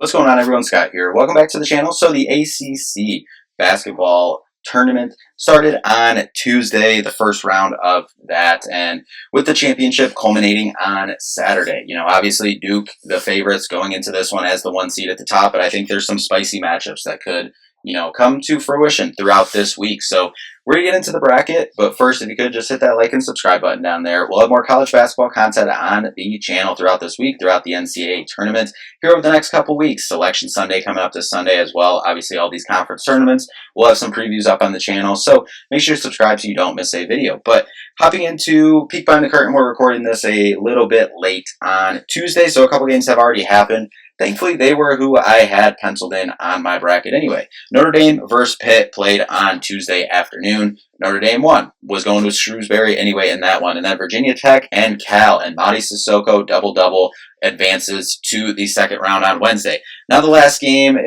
What's going on, everyone? Scott here. Welcome back to the channel. So the ACC Basketball tournament started on Tuesday, the first round of that, and with the championship culminating on Saturday. Obviously Duke, the favorites going into this one as the one seed at the top, but I think there's some spicy matchups that could, come to fruition throughout this week. So we're going to get into the bracket, but first, if you could just hit that like and subscribe button down there. We'll have more college basketball content on the channel throughout this week, throughout the NCAA tournament here over the next couple weeks. Selection Sunday coming up this Sunday as well. Obviously, all these conference tournaments. We'll have some previews up on the channel, so make sure to subscribe so you don't miss a video. But hopping into peek behind the curtain, we're recording this a little bit late on Tuesday, so a couple games have already happened. Thankfully, they were who I had penciled in on my bracket anyway. Notre Dame versus Pitt played on Tuesday afternoon. Notre Dame won. Was going with Shrewsbury anyway in that one. And then Virginia Tech and Cal and Mady Sissoko double-double advances to the second round on Wednesday. Now the last game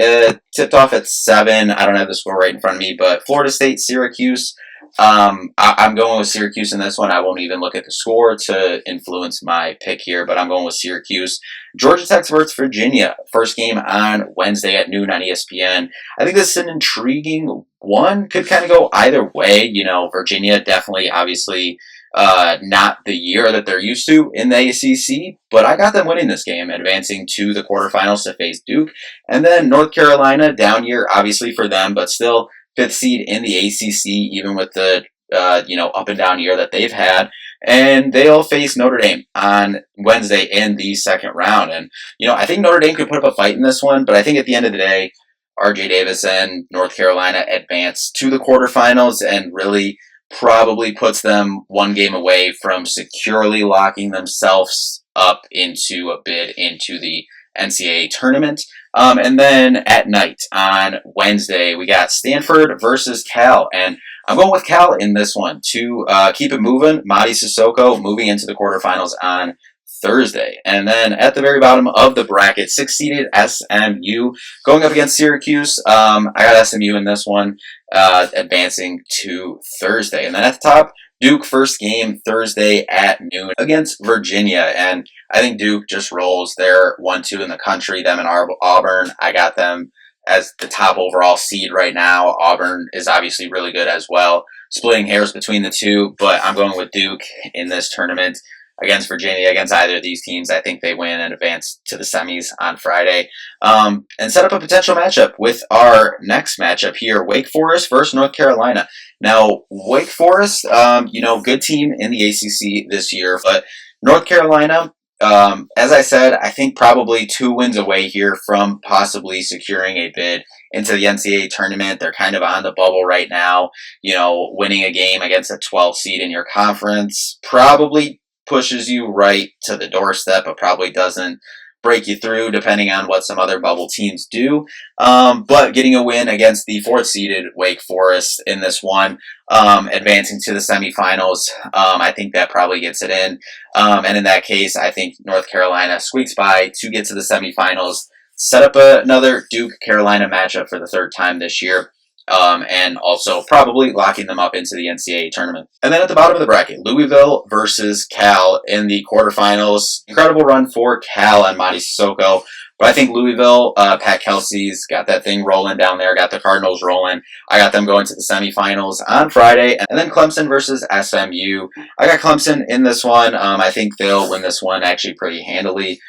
tipped off at 7. I don't have the score right in front of me, but Florida State, Syracuse. I'm going with Syracuse in this one. I won't even look at the score to influence my pick here, but I'm going with Syracuse. Georgia Tech versus Virginia. First game on Wednesday at noon on ESPN. I think this is an intriguing one. Could kind of go either way. Virginia definitely, obviously, not the year that they're used to in the ACC, but I got them winning this game, advancing to the quarterfinals to face Duke. And then North Carolina, down year, obviously for them, but still fifth seed in the ACC, even with the up and down year that they've had. And they'll face Notre Dame on Wednesday in the second round. And, I think Notre Dame could put up a fight in this one, but I think at the end of the day, RJ Davis and North Carolina advance to the quarterfinals and really probably puts them one game away from securely locking themselves up into a bid into the NCAA tournament. And then at night on Wednesday, we got Stanford versus Cal. And I'm going with Cal in this one to keep it moving. Mady Sissoko moving into the quarterfinals on Thursday. And then at the very bottom of the bracket, 6-seeded SMU going up against Syracuse. I got SMU in this one, advancing to Thursday. And then at the top, Duke first game Thursday at noon against Virginia. And I think Duke just rolls. They're 1-2 in the country, them and Auburn. I got them as the top overall seed right now. Auburn is obviously really good as well. Splitting hairs between the two, but I'm going with Duke in this tournament against Virginia. Against either of these teams, I think they win and advance to the semis on Friday. And set up a potential matchup with our next matchup here, Wake Forest versus North Carolina. Now, Wake Forest, good team in the ACC this year, but North Carolina, as I said, I think probably 2 wins away here from possibly securing a bid into the NCAA tournament. They're kind of on the bubble right now. Winning a game against a 12 seed in your conference probably pushes you right to the doorstep, but probably doesn't break you through depending on what some other bubble teams do. But getting a win against the 4th-seeded Wake Forest in this one, advancing to the semifinals, I think that probably gets it in. And in that case, I think North Carolina squeaks by to get to the semifinals, set up another Duke-Carolina matchup for the 3rd time this year. And also probably locking them up into the NCAA tournament. And then at the bottom of the bracket, Louisville versus Cal in the quarterfinals. Incredible run for Cal and Mady Sissoko. But I think Louisville, Pat Kelsey's got that thing rolling down there, got the Cardinals rolling. I got them going to the semifinals on Friday. And then Clemson versus SMU. I got Clemson in this one. I think they'll win this one actually pretty handily.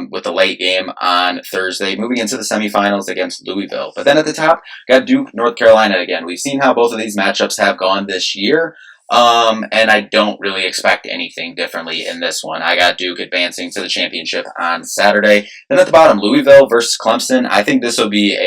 With the late game on Thursday, moving into the semifinals against Louisville. But then at the top, got Duke, North Carolina again. We've seen how both of these matchups have gone this year, and I don't really expect anything differently in this one. I got Duke advancing to the championship on Saturday. Then at the bottom, Louisville versus Clemson. I think this will be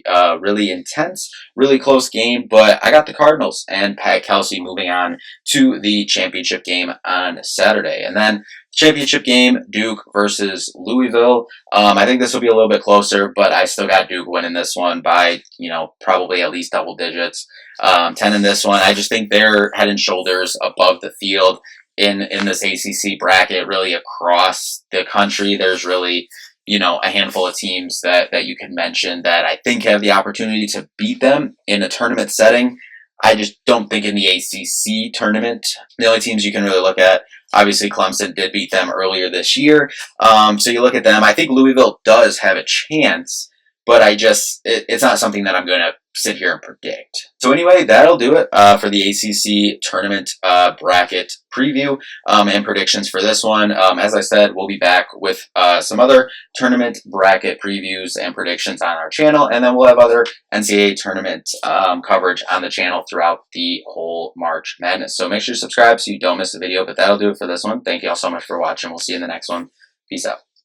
a really intense, really close game, but I got the Cardinals and Pat Kelsey moving on to the championship game on Saturday. And then championship game, Duke versus Louisville. I think this will be a little bit closer, but I still got Duke winning this one by, probably at least double digits. 10 in this one. I just think they're head and shoulders above the field in this ACC bracket, really across the country. There's really, a handful of teams that you can mention that I think have the opportunity to beat them in a tournament setting. I just don't think in the ACC tournament, the only teams you can really look at, Obviously, Clemson did beat them earlier this year. So you look at them. I think Louisville does have a chance, but it's not something that I'm going to sit here and predict. So anyway, that'll do it for the ACC tournament bracket preview and predictions for this one. As I said, we'll be back with some other tournament bracket previews and predictions on our channel, and then we'll have other NCAA tournament coverage on the channel throughout the whole March Madness. So make sure to subscribe so you don't miss a video, but that'll do it for this one. Thank you all so much for watching. We'll see you in the next one. Peace out.